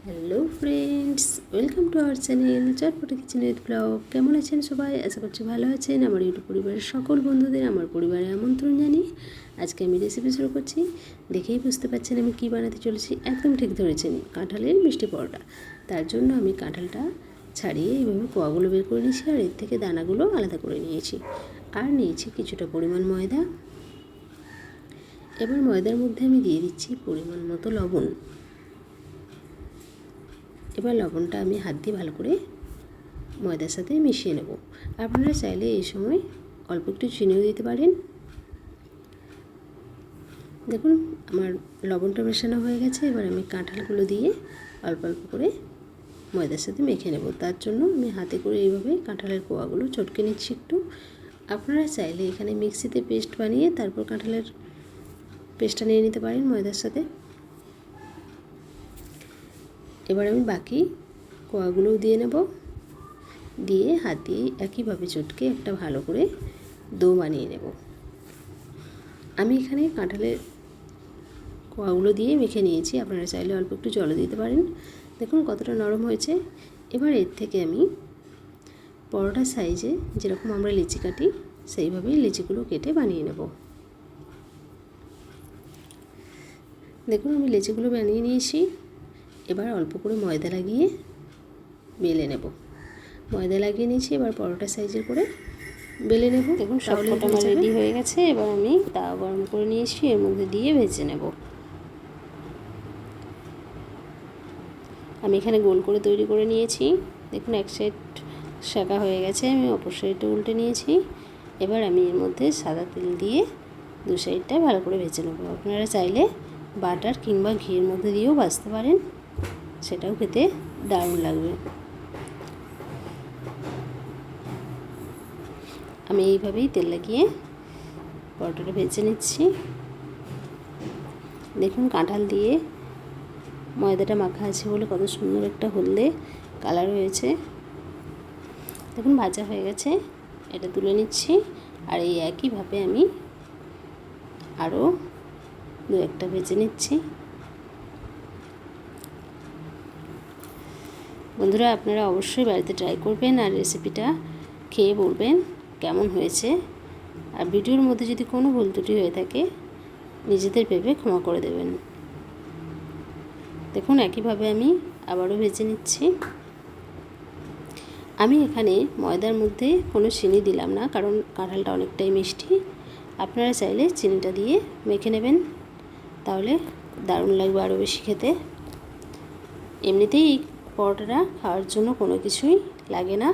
Hello friends, welcome to our channel chotpoti kitchen with blog. কেমন আছেন সবাই? আশা করছি ভালো আছেন। আমার ইউটিউব পরিবারের সকল বন্ধুদের আমার পরিবারে আমন্ত্রণ জানিয়ে আজকে আমি রেসিপি শুরু করছি। দেখেই বুঝতে পারছেন আমি কি বানাতে চলেছি। একদম ঠিক ধরেছেন, কাঁঠালের মিষ্টি পরোটা। তার জন্য আমি কাঁঠালটা ছাড়িয়ে এইভাবে কোয়াগুলো বের করে নিয়েছি আর এর থেকে দানাগুলো আলাদা করে নিয়েছি। আর নিয়েছি কিছুটা পরিমাণ ময়দা। এবার ময়দার মধ্যে আমি দিয়ে দিচ্ছি পরিমাণ মতো লবণ। এবার লবণটা আমি হাত দিয়ে ভালো করে ময়দার সাথে মিশিয়ে নেব। আপনারা চাইলে এই সময় অল্প একটু চিনিও দিতে পারেন। দেখুন আমার লবণটা মেশানো হয়ে গেছে। এবার আমি কাঁঠালগুলো দিয়ে অল্প অল্প করে ময়দার সাথে মেখে নেব। তার জন্য আমি হাতে করে এইভাবে কাঁঠালের কোয়াগুলো চটকে নিচ্ছি একটু। আপনারা চাইলে এখানে মিক্সিতে পেস্ট বানিয়ে তারপর কাঁঠালের পেস্টটা নিয়ে নিতে পারেন ময়দার সাথে। এবার আমি বাকি কোয়াগুলোও দিয়ে নেব, দিয়ে হাত দিয়ে একইভাবে চটকে একটা ভালো করে ডো বানিয়ে নেব। আমি এখানে কাঁঠালের কোয়াগুলো দিয়ে মেখে নিয়েছি। আপনারা চাইলে অল্প একটু জল দিতে পারেন। দেখুন কতটা নরম হয়েছে। এবার এর থেকে আমি পরোটা সাইজে যেরকম আমরা লিচি কাটি সেইভাবেই লিচিগুলো কেটে বানিয়ে নেব। দেখুন আমি লিচিগুলো বানিয়ে নিয়েছি। এবার অল্প করে ময়দা লাগিয়ে বেলে নেব। ময়দা লাগিয়ে নিয়েছি, এবার পরোটা সাইজের করে বেলে নেব। দেখুন সবকটা আমার রেডি হয়ে গেছে। এবার আমি তাওয়া গরম করে নিয়েছি, এর মধ্যে দিয়ে ভেজে নেব। আমি এখানে গোল করে তৈরি করে নিয়েছি। দেখুন এক সাইড শাঁকা হয়ে গেছে, আমি অপর সাইডটা উল্টে নিয়েছি। এবার আমি এর মধ্যে সাদা তেল দিয়ে দু সাইডটা ভালো করে ভেজে নেব। আপনারা চাইলে বাটার কিংবা ঘির মধ্যে দিয়েও ভাজতে পারেন, সেটাও খেতে দারুণ লাগবে। আমি এইভাবেই তেল লাগিয়ে পরোটাটা ভেজে নিচ্ছি। দেখুন কাঁঠাল দিয়ে ময়দাটা মাখা আছে বলে কত সুন্দর একটা হলদে কালার হয়েছে। দেখুন ভাজা হয়ে গেছে, এটা তুলে নিচ্ছি। আর এই একইভাবে আমি আরও দু একটা ভেজে নিচ্ছি। বন্ধুরা আপনারা অবশ্যই বাড়িতে ট্রাই করবেন আর রেসিপিটা খেয়ে বলবেন কেমন হয়েছে। আর ভিডিওর মধ্যে যদি কোনো ভুল ত্রুটি হয়ে থাকে নিজেদের ভেবে ক্ষমা করে দেবেন। দেখুন একইভাবে আমি আবারও ভেজে নিচ্ছি। আমি এখানে ময়দার মধ্যে কোনো চিনি দিলাম না, কারণ কাঁঠালটা অনেকটাই মিষ্টি। আপনারা চাইলে চিনিটা দিয়ে মেখে নেবেন, তাহলে দারুণ লাগবে আরও বেশি খেতে। এমনিতেই এই পরোটাটা খাওয়ার জন্য কোনো কিছুই লাগে না।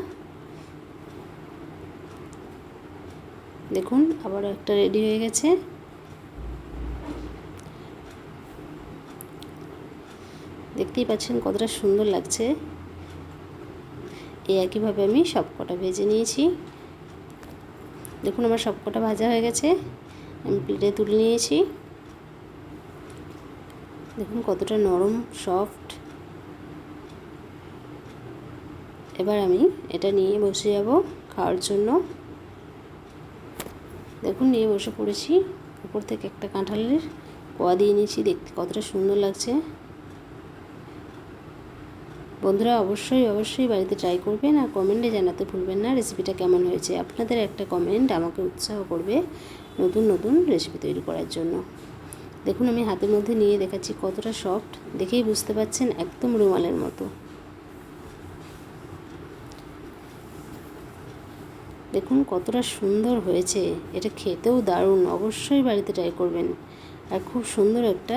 দেখুন আবারও একটা রেডি হয়ে গেছে। দেখতেই পাচ্ছেন কতটা সুন্দর লাগছে। এই একইভাবে আমি সবকটা ভেজে নিয়েছি। দেখুন আমার সবকটা ভাজা হয়ে গেছে, আমি প্লেটে তুলে নিয়েছি। দেখুন কতটা নরম সফট। এবার আমি এটা নিয়ে বসে যাব খাওয়ার জন্য। দেখুন নিয়ে বসে পড়েছি। উপর থেকে একটা কাঁঠালের কোয়া দিয়ে নিয়েছি, দেখতে কতটা সুন্দর লাগছে। বন্ধুরা অবশ্যই বাড়িতে ট্রাই করবেন আর কমেন্টে জানাতে ভুলবেন না রেসিপিটা কেমন হয়েছে। আপনাদের একটা কমেন্ট আমাকে উৎসাহ করবে নতুন নতুন রেসিপি তৈরি করার জন্য। দেখুন আমি হাতের মধ্যে নিয়ে দেখাচ্ছি কতটা সফট, দেখেই বুঝতে পারছেন একদম রুমালের মতো। দেখুন কতটা সুন্দর হয়েছে, এটা খেতেও দারুণ। অবশ্যই বাড়িতে ট্রাই করবেন। আর খুব সুন্দর একটা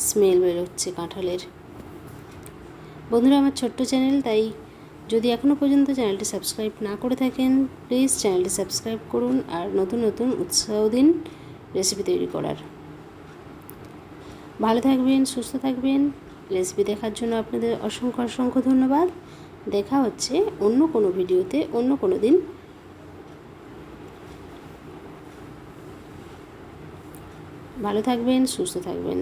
স্মেল বেরোচ্ছে কাঁঠালের। বন্ধুরা আমার ছোট্ট চ্যানেল, তাই যদি এখনও পর্যন্ত চ্যানেলটি সাবস্ক্রাইব না করে থাকেন প্লিজ চ্যানেলটি সাবস্ক্রাইব করুন আর নতুন নতুন উৎসাহ দিন রেসিপি তৈরি করার। ভালো থাকবেন, সুস্থ থাকবেন। রেসিপি দেখার জন্য আপনাদের অসংখ্য ধন্যবাদ। দেখা হচ্ছে অন্য কোনো ভিডিওতে অন্য কোনো দিন। ভালো থাকবেন, সুস্থ থাকবেন।